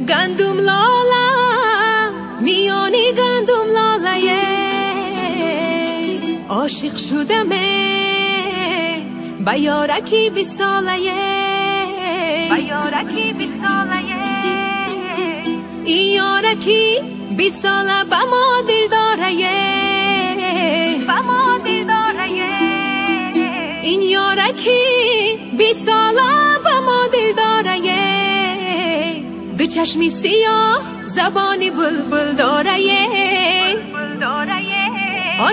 گندم لالا میانی گندم لالایه عاشق شدمه با یارکی 20 سالایه این یارکی 20 ساله با ما دل داره این یارکی 20 ساله با ما دل داره دو چشمی سیاه زبانی بلبل داره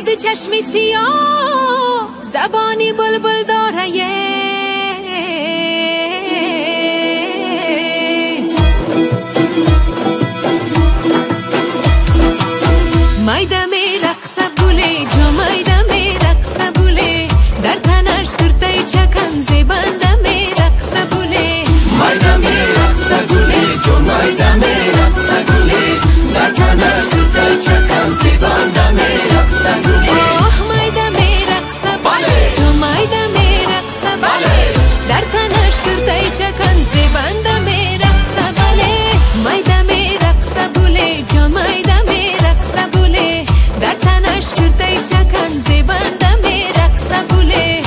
دو چشمی سیاه زبانی بلبل داره مایده می رقصه بوله جا مایده می رقصه بوله در تنش کرته چکن زیبنده می رقصه بوله مایده می رقصه بوله جا مایده می رقصه بوله در تنش کرته چکن زیبنده می رقصه بوله مایده می رقصه بوله جا مایده می رقصه بوله در تنش کرته چکن زیبنده می رقصه بوله مایده می رقصه بوله جا مایده می رقصه بوله در تنش کرده چکن زیبنده می رقصه بوله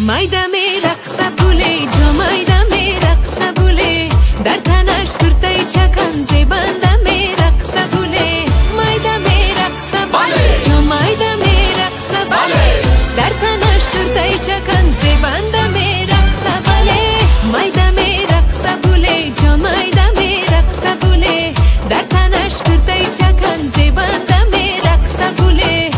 مایده می رقصه بوله جا مایده می رقصه بوله در تنش کرته چکن زیبنده می رقصه بوله مایده می رقصه بوله جا مایده می رقصه بوله در تنش کرته چکن زیبنده می رقصه بوله مایده می رقصه بوله جا مایده می رقصه بوله در تنش کرته چکن زیبنده می رقصه بوله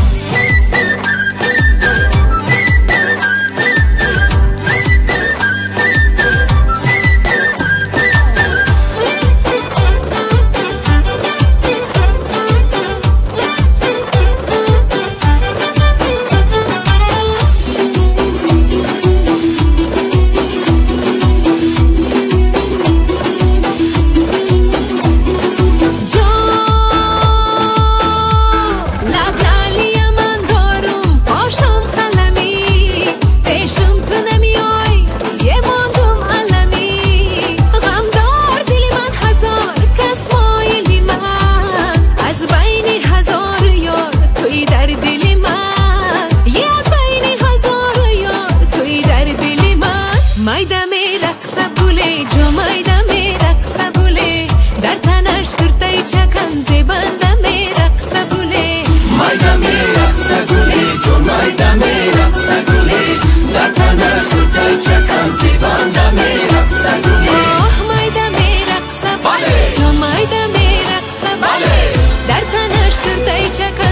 مایده می رقصه بوله جا مایده می رقصه بوله در تنش کرته چکن زیبنده می رقصه بوله مایده می رقصه بوله جا مایده می رقصه بوله در تنش کرته چکن زیبنده می رقصه بوله مایده می رقصه بوله جا مایده می رقصه بوله در تنش کرته چکن